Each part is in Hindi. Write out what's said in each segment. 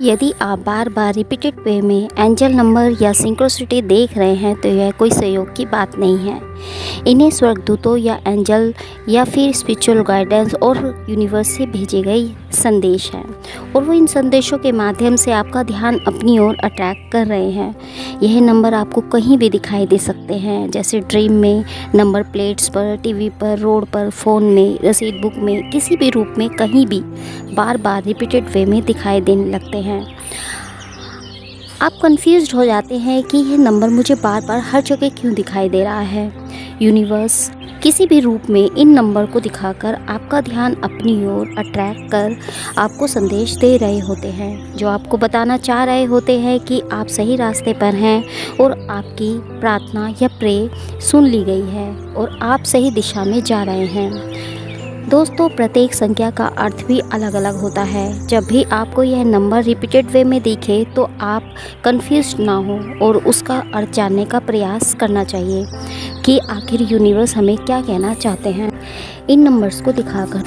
यदि आप बार बार रिपीटेड वे में एंजल नंबर या सिंक्रोसिटी देख रहे हैं तो यह कोई सहयोग की बात नहीं है। इन्हें स्वर्गदूतों या एंजल या फिर स्पिरिचुअल गाइडेंस और यूनिवर्स से भेजे गए संदेश हैं और वो इन संदेशों के माध्यम से आपका ध्यान अपनी ओर अट्रैक्ट कर रहे हैं। यह नंबर आपको कहीं भी दिखाई दे सकते हैं, जैसे ड्रीम में, नंबर प्लेट्स पर, टीवी पर, रोड पर, फ़ोन में, रसीद बुक में, किसी भी रूप में कहीं भी बार बार रिपीटेड वे में दिखाई देने लगते हैं। आप कंफ्यूज्ड हो जाते हैं कि यह नंबर मुझे बार बार हर जगह क्यों दिखाई दे रहा है। यूनिवर्स किसी भी रूप में इन नंबर को दिखाकर आपका ध्यान अपनी ओर अट्रैक्ट कर आपको संदेश दे रहे होते हैं, जो आपको बताना चाह रहे होते हैं कि आप सही रास्ते पर हैं और आपकी प्रार्थना या प्रे सुन ली गई है और आप सही दिशा में जा रहे हैं। दोस्तों, प्रत्येक संख्या का अर्थ भी अलग अलग होता है। जब भी आपको यह नंबर रिपीटेड वे में दिखे तो आप कंफ्यूज्ड ना हो और उसका अर्थ जानने का प्रयास करना चाहिए कि आखिर यूनिवर्स हमें क्या कहना चाहते हैं इन नंबर्स को दिखाकर।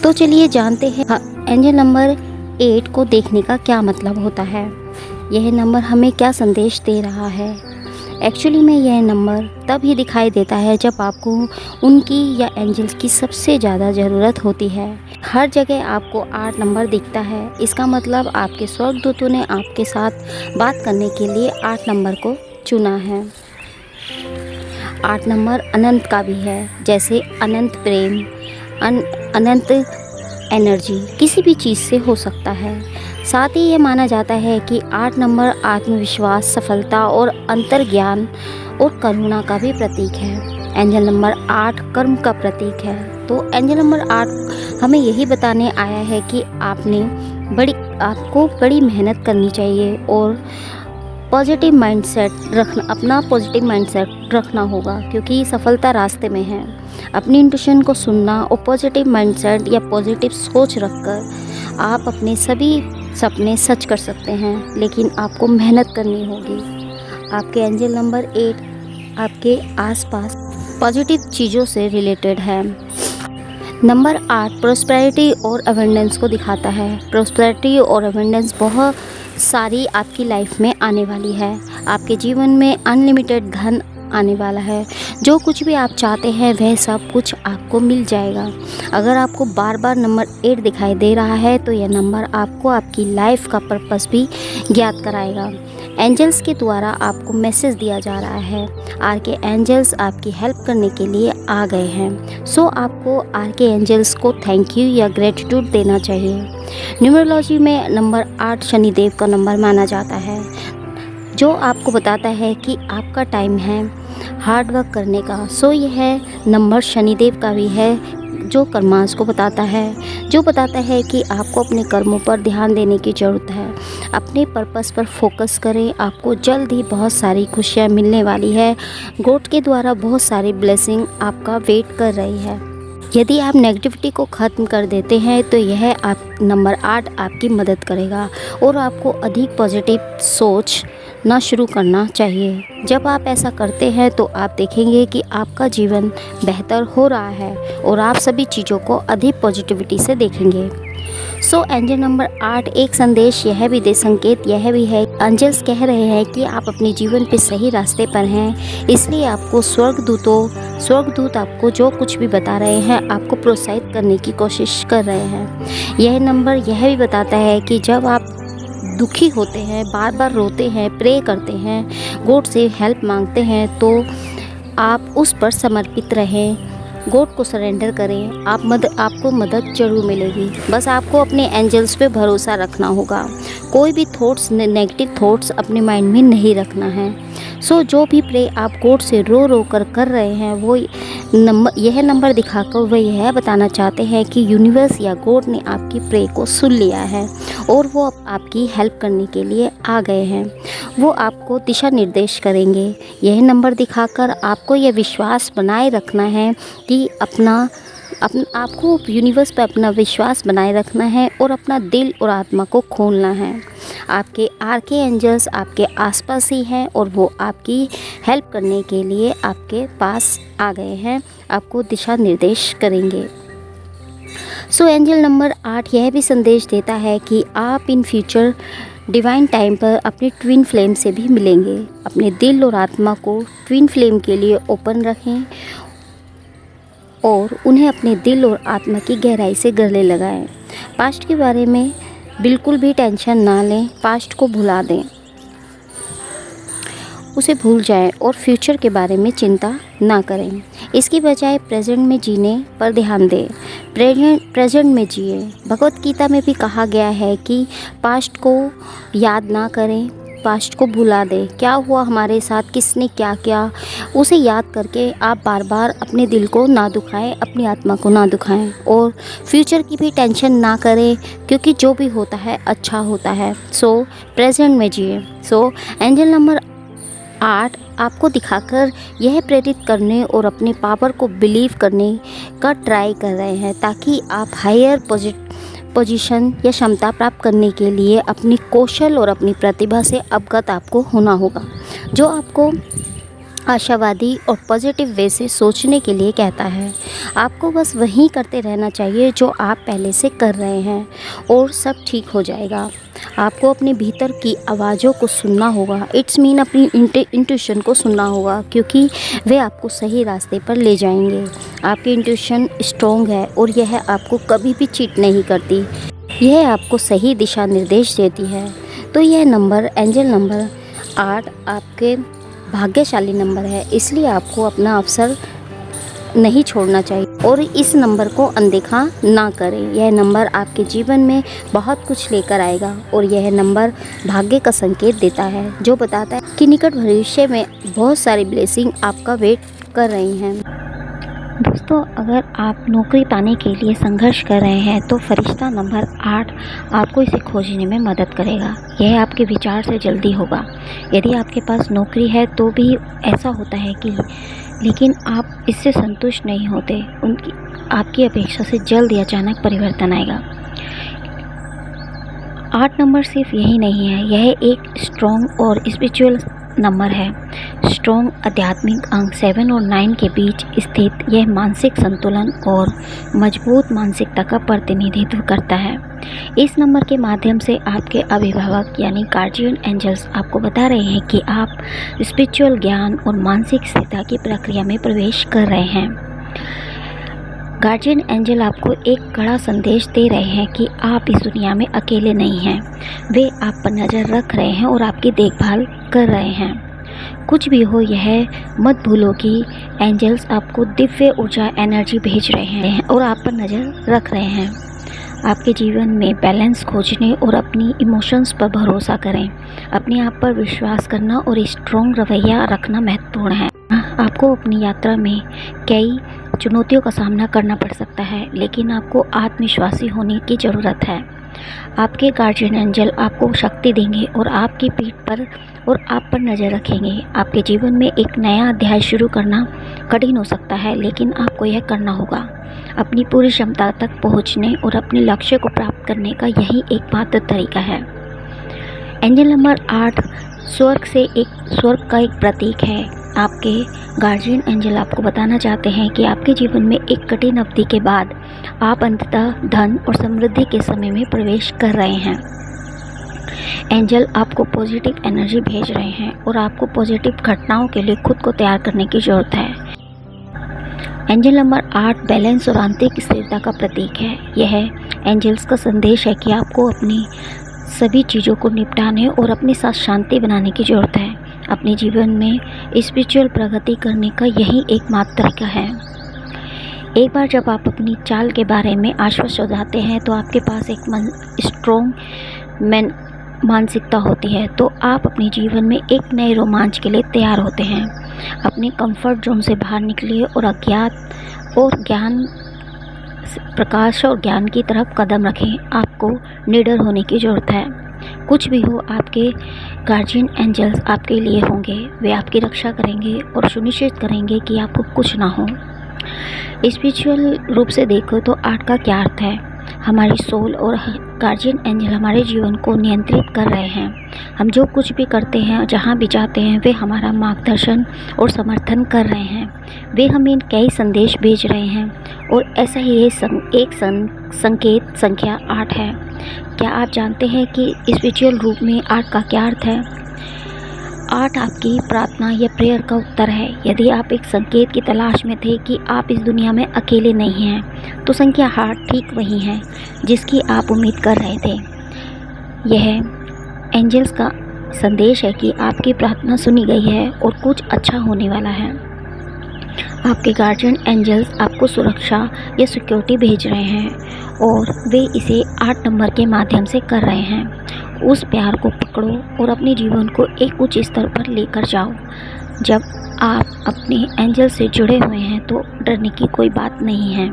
तो चलिए जानते हैं एंजल नंबर 8 को देखने का क्या मतलब होता है। यह नंबर हमें क्या संदेश दे रहा है। एक्चुअली में यह नंबर तब ही दिखाई देता है जब आपको उनकी या एंजल्स की सबसे ज़्यादा ज़रूरत होती है। हर जगह आपको 8 नंबर दिखता है। इसका मतलब आपके स्वर्गदूतों ने आपके साथ बात करने के लिए 8 नंबर को चुना है। 8 नंबर अनंत का भी है, जैसे अनंत प्रेम, अनंत एनर्जी किसी भी चीज़ से हो सकता है। साथ ही ये माना जाता है कि 8 नंबर आत्मविश्वास, सफलता और अंतर्ज्ञान और करुणा का भी प्रतीक है। एंजल नंबर 8 कर्म का प्रतीक है। तो एंजल नंबर 8 हमें यही बताने आया है कि आपको बड़ी मेहनत करनी चाहिए और पॉजिटिव माइंडसेट रखना होगा, क्योंकि सफलता रास्ते में है। अपनी इंट्यूशन को सुनना और पॉजिटिव माइंडसेट या पॉजिटिव सोच रखकर आप अपने सभी सपने सच कर सकते हैं, लेकिन आपको मेहनत करनी होगी। आपके एंजल नंबर 8 आपके आसपास पॉजिटिव चीज़ों से रिलेटेड है। नंबर 8 प्रोस्पेरिटी और अवेंडेंस को दिखाता है। प्रोस्पेरिटी और अवेंडेंस बहुत सारी आपकी लाइफ में आने वाली है। आपके जीवन में अनलिमिटेड धन आने वाला है। जो कुछ भी आप चाहते हैं वह सब कुछ आपको मिल जाएगा। अगर आपको बार बार नंबर 8 दिखाई दे रहा है तो यह नंबर आपको आपकी लाइफ का पर्पस भी ज्ञात कराएगा। एंजल्स के द्वारा आपको मैसेज दिया जा रहा है। आर के एंजल्स आपकी हेल्प करने के लिए आ गए हैं। सो आपको आर के एंजल्स को थैंक यू या ग्रेटिट्यूड देना चाहिए। न्यूमरोलॉजी में नंबर 8 शनिदेव का नंबर माना जाता है, जो आपको बताता है कि आपका टाइम है हार्ड वर्क करने का। सो यह नंबर शनिदेव का भी है, जो कर्मांश को बताता है, जो बताता है कि आपको अपने कर्मों पर ध्यान देने की ज़रूरत है। अपने पर्पस पर फोकस करें। आपको जल्द ही बहुत सारी खुशियाँ मिलने वाली है। गॉड के द्वारा बहुत सारी ब्लेसिंग आपका वेट कर रही है। यदि आप नेगेटिविटी को ख़त्म कर देते हैं तो यह नंबर 8 आपकी मदद करेगा और आपको अधिक पॉजिटिव सोच ना शुरू करना चाहिए। जब आप ऐसा करते हैं तो आप देखेंगे कि आपका जीवन बेहतर हो रहा है और आप सभी चीज़ों को अधिक पॉजिटिविटी से देखेंगे। सो एंजल नंबर 8 एक संदेश यह भी संकेत यह भी है, एंजल्स कह रहे हैं कि आप अपने जीवन पे सही रास्ते पर हैं। इसलिए आपको स्वर्गदूत आपको जो कुछ भी बता रहे हैं आपको प्रोत्साहित करने की कोशिश कर रहे हैं। यह नंबर यह भी बताता है कि जब आप दुखी होते हैं, बार बार रोते हैं, प्रे करते हैं, गॉड से हेल्प मांगते हैं, तो आप उस पर समर्पित रहें, गॉड को सरेंडर करें। आपको मदद जरूर मिलेगी। बस आपको अपने एंजल्स पे भरोसा रखना होगा। कोई भी नेगेटिव थॉट्स अपने माइंड में नहीं रखना है। सो जो भी प्रे आप गॉड से रो कर रहे हैं, वो यह नंबर दिखाकर वह यह बताना चाहते हैं कि यूनिवर्स या गॉड ने आपकी प्रे को सुन लिया है और वो आपकी हेल्प करने के लिए आ गए हैं। वो आपको दिशा निर्देश करेंगे। यह नंबर दिखाकर आपको यह विश्वास बनाए रखना है कि आपको यूनिवर्स पर अपना विश्वास बनाए रखना है और अपना दिल और आत्मा को खोलना है। आपके आर के एंजल्स आपके आसपास ही हैं और वो आपकी हेल्प करने के लिए आपके पास आ गए हैं, आपको दिशा निर्देश करेंगे। सो एंजल नंबर 8 यह भी संदेश देता है कि आप इन फ्यूचर डिवाइन टाइम पर अपनी ट्विन फ्लेम से भी मिलेंगे। अपने दिल और आत्मा को ट्विन फ्लेम के लिए ओपन रखें और उन्हें अपने दिल और आत्मा की गहराई से गले लगाएं। पास्ट के बारे में बिल्कुल भी टेंशन ना लें, पास्ट को भुला दें, उसे भूल जाएं और फ्यूचर के बारे में चिंता ना करें। इसकी बजाय प्रेजेंट में जीने पर ध्यान दें। प्रेजेंट में जिए। भगवत गीता में भी कहा गया है कि पास्ट को याद ना करें, पास्ट को भुला दें। क्या हुआ हमारे साथ, किसने क्या किया, उसे याद करके आप बार बार अपने दिल को ना दुखाएं, अपनी आत्मा को ना दुखाएं और फ्यूचर की भी टेंशन ना करें, क्योंकि जो भी होता है अच्छा होता है। सो प्रेजेंट में जिए। सो एंजल नंबर 8 आपको दिखाकर यह प्रेरित करने और अपने पावर को बिलीव करने का ट्राई कर रहे हैं, ताकि आप हायर पोजीशन या क्षमता प्राप्त करने के लिए अपनी कौशल और अपनी प्रतिभा से अवगत आपको होना होगा, जो आपको आशावादी और पॉजिटिव वे से सोचने के लिए कहता है। आपको बस वही करते रहना चाहिए जो आप पहले से कर रहे हैं और सब ठीक हो जाएगा। आपको अपने भीतर की आवाज़ों को सुनना होगा। इट्स मीन अपनी इंट्यूशन को सुनना होगा, क्योंकि वे आपको सही रास्ते पर ले जाएंगे। आपकी इंट्यूशन स्ट्रॉन्ग है और यह आपको कभी भी चीट नहीं करती, यह आपको सही दिशा निर्देश देती है। तो यह नंबर एंजल नंबर 8 आपके भाग्यशाली नंबर है, इसलिए आपको अपना अवसर नहीं छोड़ना चाहिए और इस नंबर को अनदेखा ना करें। यह नंबर आपके जीवन में बहुत कुछ लेकर आएगा और यह नंबर भाग्य का संकेत देता है, जो बताता है कि निकट भविष्य में बहुत सारी ब्लेसिंग आपका वेट कर रही हैं। दोस्तों, अगर आप नौकरी पाने के लिए संघर्ष कर रहे हैं तो फरिश्ता नंबर 8 आपको इसे खोजने में मदद करेगा। यह आपके विचार से जल्दी होगा। यदि आपके पास नौकरी है तो भी ऐसा होता है कि लेकिन आप इससे संतुष्ट नहीं होते, आपकी अपेक्षा से जल्द या अचानक परिवर्तन आएगा। 8 नंबर सिर्फ यही नहीं है, यह एक स्ट्रॉन्ग और स्पिरिचुअल नंबर है। स्ट्रॉन्ग आध्यात्मिक अंक 7 और 9 के बीच स्थित यह मानसिक संतुलन और मजबूत मानसिकता का प्रतिनिधित्व करता है। इस नंबर के माध्यम से आपके अभिभावक यानी गार्जियन एंजल्स आपको बता रहे हैं कि आप स्पिरिचुअल ज्ञान और मानसिक स्थिरता की प्रक्रिया में प्रवेश कर रहे हैं। गार्जियन एंजल आपको एक कड़ा संदेश दे रहे हैं कि आप इस दुनिया में अकेले नहीं हैं। वे आप पर नज़र रख रहे हैं और आपकी देखभाल कर रहे हैं। कुछ भी हो, यह मत भूलो कि एंजल्स आपको दिव्य ऊर्जा एनर्जी भेज रहे हैं और आप पर नज़र रख रहे हैं। आपके जीवन में बैलेंस खोजने और अपनी इमोशंस पर भरोसा करें। अपने आप पर विश्वास करना और स्ट्रॉन्ग रवैया रखना महत्वपूर्ण है। आपको अपनी यात्रा में कई चुनौतियों का सामना करना पड़ सकता है, लेकिन आपको आत्मविश्वासी होने की ज़रूरत है। आपके गार्जियन एंजल आपको शक्ति देंगे और आपकी पीठ पर और आप पर नज़र रखेंगे। आपके जीवन में एक नया अध्याय शुरू करना कठिन हो सकता है, लेकिन आपको यह करना होगा। अपनी पूरी क्षमता तक पहुंचने और अपने लक्ष्य को प्राप्त करने का यही एकमात्र तरीका है। एंजल नंबर 8 स्वर्ग का एक प्रतीक है। आपके गार्जियन एंजल आपको बताना चाहते हैं कि आपके जीवन में एक कठिन अवधि के बाद आप अंततः धन और समृद्धि के समय में प्रवेश कर रहे हैं। एंजल आपको पॉजिटिव एनर्जी भेज रहे हैं और आपको पॉजिटिव घटनाओं के लिए खुद को तैयार करने की ज़रूरत है। एंजल नंबर 8 बैलेंस और आंतरिक स्थिरता का प्रतीक है। यह एंजल्स का संदेश है कि आपको अपनी सभी चीज़ों को निपटाने और अपने साथ शांति बनाने की ज़रूरत है। अपने जीवन में स्पिरिचुअल प्रगति करने का यही एकमात्र तरीका है। एक बार जब आप अपनी चाल के बारे में आश्वस्त हो जाते हैं तो आपके पास एक स्ट्रॉन्ग मानसिकता होती है, तो आप अपने जीवन में एक नए रोमांच के लिए तैयार होते हैं। अपने कंफर्ट जोन से बाहर निकलिए और अज्ञात और ज्ञान प्रकाश और ज्ञान की तरफ कदम रखें। आपको निडर होने की ज़रूरत है। कुछ भी हो, आपके गार्जियन एंजल्स आपके लिए होंगे। वे आपकी रक्षा करेंगे और सुनिश्चित करेंगे कि आपको कुछ ना हो। स्पिरिचुअल रूप से देखो तो 8 का क्या अर्थ है? हमारी सोल और गार्जियन एंजल हमारे जीवन को नियंत्रित कर रहे हैं। हम जो कुछ भी करते हैं, जहाँ भी जाते हैं, वे हमारा मार्गदर्शन और समर्थन कर रहे हैं। वे हमें कई संदेश भेज रहे हैं और ऐसा ही एक संकेत संख्या 8 है। क्या आप जानते हैं कि स्पिरिचुअल रूप में 8 का क्या अर्थ है? 8 आपकी प्रार्थना या प्रेयर का उत्तर है। यदि आप एक संकेत की तलाश में थे कि आप इस दुनिया में अकेले नहीं हैं, तो संख्या 8 ठीक वही है जिसकी आप उम्मीद कर रहे थे। यह एंजल्स का संदेश है कि आपकी प्रार्थना सुनी गई है और कुछ अच्छा होने वाला है। आपके गार्जियन एंजल्स आपको सुरक्षा या सिक्योरिटी भेज रहे हैं और वे इसे 8 नंबर के माध्यम से कर रहे हैं। उस प्यार को पकड़ो और अपने जीवन को एक उच्च स्तर पर लेकर जाओ। जब आप अपने एंजल से जुड़े हुए हैं तो डरने की कोई बात नहीं है।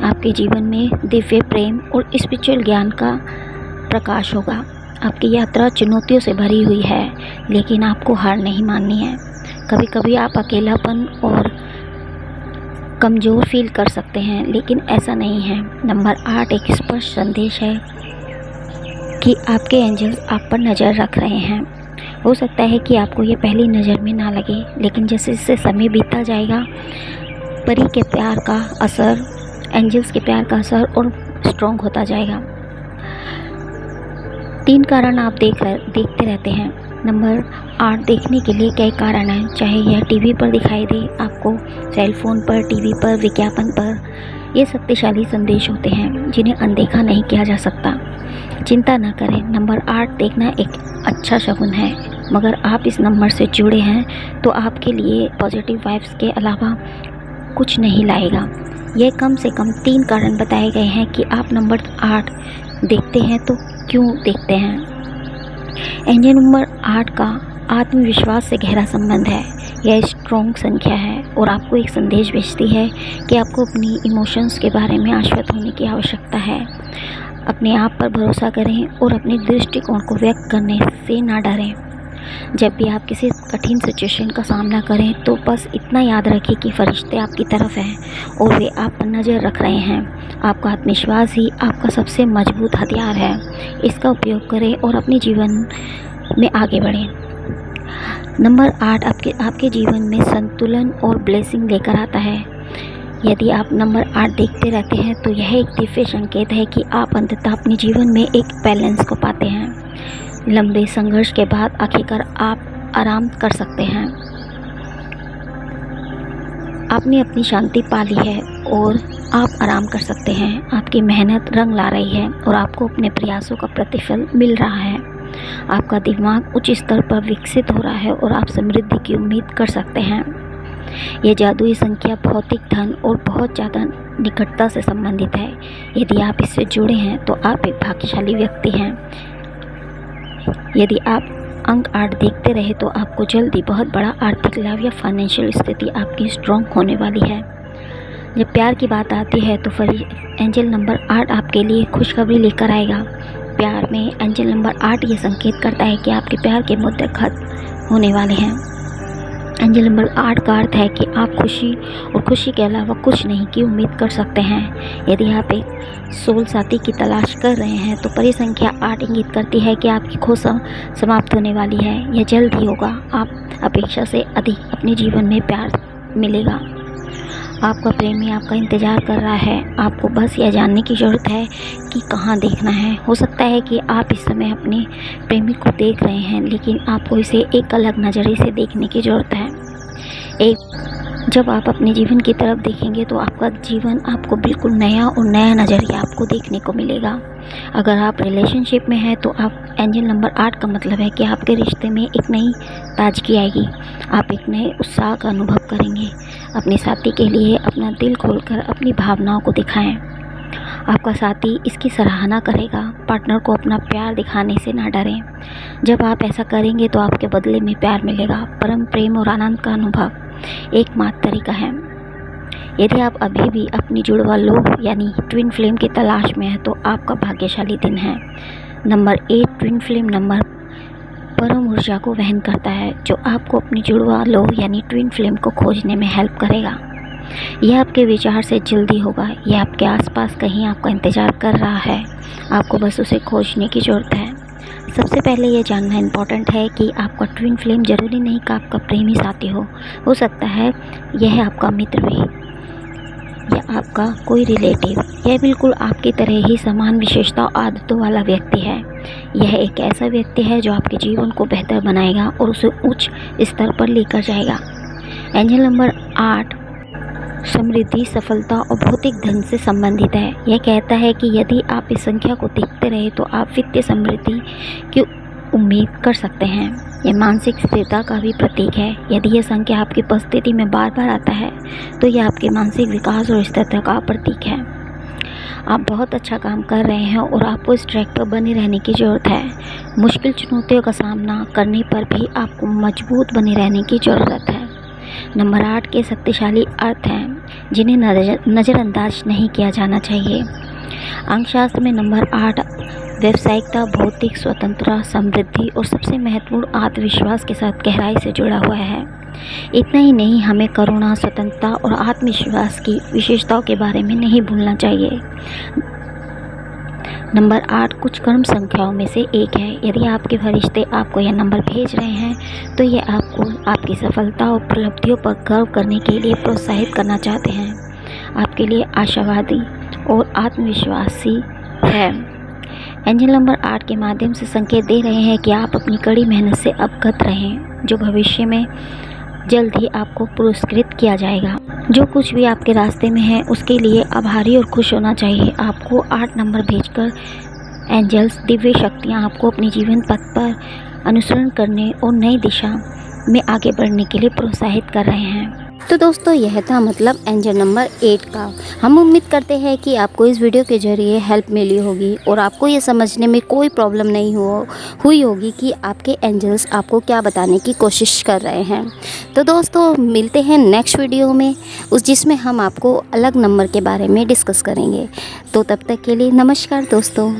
आपके जीवन में दिव्य प्रेम और स्पिरिचुअल ज्ञान का प्रकाश होगा। आपकी यात्रा चुनौतियों से भरी हुई है, लेकिन आपको हार नहीं माननी है। कभी कभी आप अकेलापन और कमज़ोर फील कर सकते हैं, लेकिन ऐसा नहीं है। नंबर 8 एक स्पष्ट संदेश है कि आपके एंजल्स आप पर नज़र रख रहे हैं। हो सकता है कि आपको ये पहली नज़र में ना लगे, लेकिन जैसे जैसे समय बीतता जाएगा, परी के प्यार का असर, एंजल्स के प्यार का असर और स्ट्रॉन्ग होता जाएगा। 3 कारण आप देखते रहते हैं। नंबर 8 देखने के लिए कई कारण हैं, चाहे यह टीवी पर दिखाई दे आपको, सेल फोन पर, टीवी पर, विज्ञापन पर। ये शक्तिशाली संदेश होते हैं जिन्हें अनदेखा नहीं किया जा सकता। चिंता न करें, नंबर 8 देखना एक अच्छा शगुन है, मगर आप इस नंबर से जुड़े हैं तो आपके लिए पॉजिटिव वाइब्स के अलावा कुछ नहीं लाएगा। यह कम से कम 3 कारण बताए गए हैं कि आप नंबर 8 देखते हैं तो क्यों देखते हैं। एंजल नंबर 8 का आत्मविश्वास से गहरा संबंध है। यह स्ट्रॉन्ग संख्या है और आपको एक संदेश भेजती है कि आपको अपनी इमोशंस के बारे में आश्वस्त होने की आवश्यकता है। अपने आप पर भरोसा करें और अपने दृष्टिकोण को व्यक्त करने से ना डरें। जब भी आप किसी कठिन सिचुएशन का सामना करें तो बस इतना याद रखें कि फरिश्ते आपकी तरफ हैं और वे आप पर नज़र रख रहे हैं। आपका आत्मविश्वास ही आपका सबसे मजबूत हथियार है। इसका उपयोग करें और अपने जीवन में आगे बढ़ें। नंबर 8 आपके जीवन में संतुलन और ब्लेसिंग लेकर आता है। यदि आप नंबर 8 देखते रहते हैं तो यह एक दिव्य संकेत है कि आप अंततः अपने जीवन में एक बैलेंस को पाते हैं। लंबे संघर्ष के बाद आखिरकार आप आराम कर सकते हैं। आपने अपनी शांति पा ली है और आप आराम कर सकते हैं। आपकी मेहनत रंग ला रही है और आपको अपने प्रयासों का प्रतिफल मिल रहा है। आपका दिमाग उच्च स्तर पर विकसित हो रहा है और आप समृद्धि की उम्मीद कर सकते हैं। यह जादुई संख्या भौतिक धन और बहुत ज़्यादा निकटता से संबंधित है। यदि आप इससे जुड़े हैं तो आप एक भाग्यशाली व्यक्ति हैं। यदि आप अंक 8 देखते रहे तो आपको जल्दी बहुत बड़ा आर्थिक लाभ या फाइनेंशियल स्थिति आपकी स्ट्रॉन्ग होने वाली है। जब प्यार की बात आती है तो एंजल नंबर 8 आपके लिए खुशखबरी लेकर आएगा। प्यार में एंजल नंबर 8 ये संकेत करता है कि आपके प्यार के मुद्दे खत्म होने वाले हैं। एंजल नंबर 8 का अर्थ है कि आप खुशी और खुशी के अलावा कुछ नहीं की उम्मीद कर सकते हैं। यदि आप एक सोल साथी की तलाश कर रहे हैं तो परी संख्या 8 इंगित करती है कि आपकी खोज समाप्त होने वाली है। यह जल्द ही होगा। आप अपेक्षा से अधिक अपने जीवन में प्यार मिलेगा। आपका प्रेमी आपका इंतज़ार कर रहा है। आपको बस यह जानने की ज़रूरत है कि कहाँ देखना है। हो सकता है कि आप इस समय अपने प्रेमी को देख रहे हैं, लेकिन आपको इसे एक अलग नज़रिए से देखने की ज़रूरत है। जब आप अपने जीवन की तरफ देखेंगे तो आपका जीवन आपको बिल्कुल नया और नया नज़रिया आपको देखने को मिलेगा। अगर आप रिलेशनशिप में हैं तो आप एंजल नंबर 8 का मतलब है कि आपके रिश्ते में एक नई ताजगी आएगी। आप एक नए उत्साह का अनुभव करेंगे। अपने साथी के लिए अपना दिल खोलकर अपनी भावनाओं को दिखाएं। आपका साथी इसकी सराहना करेगा। पार्टनर को अपना प्यार दिखाने से ना डरें। जब आप ऐसा करेंगे तो आपके बदले में प्यार मिलेगा। परम प्रेम और आनंद का अनुभव एकमात्र तरीका है। यदि आप अभी भी अपनी जुड़वा लोग यानी ट्विन फ्लेम की तलाश में हैं तो आपका भाग्यशाली दिन है। नंबर 8 ट्विन फ्लेम नंबर परम ऊर्जा को वहन करता है, जो आपको अपनी जुड़वा लोग यानी ट्विन फ्लेम को खोजने में हेल्प करेगा। यह आपके विचार से जल्दी होगा। यह आपके आसपास कहीं आपका इंतज़ार कर रहा है, आपको बस उसे खोजने की ज़रूरत है। सबसे पहले ये जानना इम्पॉर्टेंट है कि आपका ट्विन फ्लेम ज़रूरी नहीं कि आपका प्रेमी साथी हो सकता है यह आपका मित्र भी या आपका कोई रिलेटिव। यह बिल्कुल आपकी तरह ही समान विशेषता और आदतों वाला व्यक्ति है। यह एक ऐसा व्यक्ति है जो आपके जीवन को बेहतर बनाएगा और उसे उच्च स्तर पर लेकर जाएगा। एंजल नंबर 8 समृद्धि, सफलता और भौतिक धन से संबंधित है। यह कहता है कि यदि आप इस संख्या को देखते रहे तो आप वित्तीय समृद्धि की उम्मीद कर सकते हैं। यह मानसिक स्थिरता का भी प्रतीक है। यदि यह संख्या आपकी उपस्थिति में बार बार आता है तो यह आपके मानसिक विकास और स्थिरता का प्रतीक है। आप बहुत अच्छा काम कर रहे हैं और आपको इस ट्रैक पर बने रहने की ज़रूरत है। मुश्किल चुनौतियों का सामना करने पर भी आपको मजबूत बने रहने की ज़रूरत है। नंबर 8 के शक्तिशाली अर्थ हैं जिन्हें नज़रअंदाज नहीं किया जाना चाहिए। अंकशास्त्र में नंबर 8 व्यावसायिकता, भौतिक स्वतंत्रता, समृद्धि और सबसे महत्वपूर्ण आत्मविश्वास के साथ गहराई से जुड़ा हुआ है। इतना ही नहीं, हमें करुणा, स्वतंत्रता और आत्मविश्वास की विशेषताओं के बारे में नहीं भूलना चाहिए। नंबर 8 कुछ कर्म संख्याओं में से एक है। यदि आपके फरिश्ते आपको यह नंबर भेज रहे हैं तो यह आपको आपकी सफलता और उपलब्धियों पर गर्व करने के लिए प्रोत्साहित करना चाहते हैं, आपके लिए आशावादी और आत्मविश्वासी है। एंजल नंबर 8 के माध्यम से संकेत दे रहे हैं कि आप अपनी कड़ी मेहनत से अवगत रहें, जो भविष्य में जल्द ही आपको पुरस्कृत किया जाएगा। जो कुछ भी आपके रास्ते में है उसके लिए आभारी और खुश होना चाहिए। आपको 8 नंबर भेजकर एंजल्स, दिव्य शक्तियाँ आपको अपने जीवन पथ पर अनुसरण करने और नई दिशा में आगे बढ़ने के लिए प्रोत्साहित कर रहे हैं। तो दोस्तों, यह था मतलब एंजल नंबर 8 का। हम उम्मीद करते हैं कि आपको इस वीडियो के ज़रिए हेल्प मिली होगी और आपको ये समझने में कोई प्रॉब्लम नहीं हुई होगी कि आपके एंजल्स आपको क्या बताने की कोशिश कर रहे हैं। तो दोस्तों, मिलते हैं नेक्स्ट वीडियो में जिसमें हम आपको अलग नंबर के बारे में डिस्कस करेंगे। तो तब तक के लिए नमस्कार दोस्तों।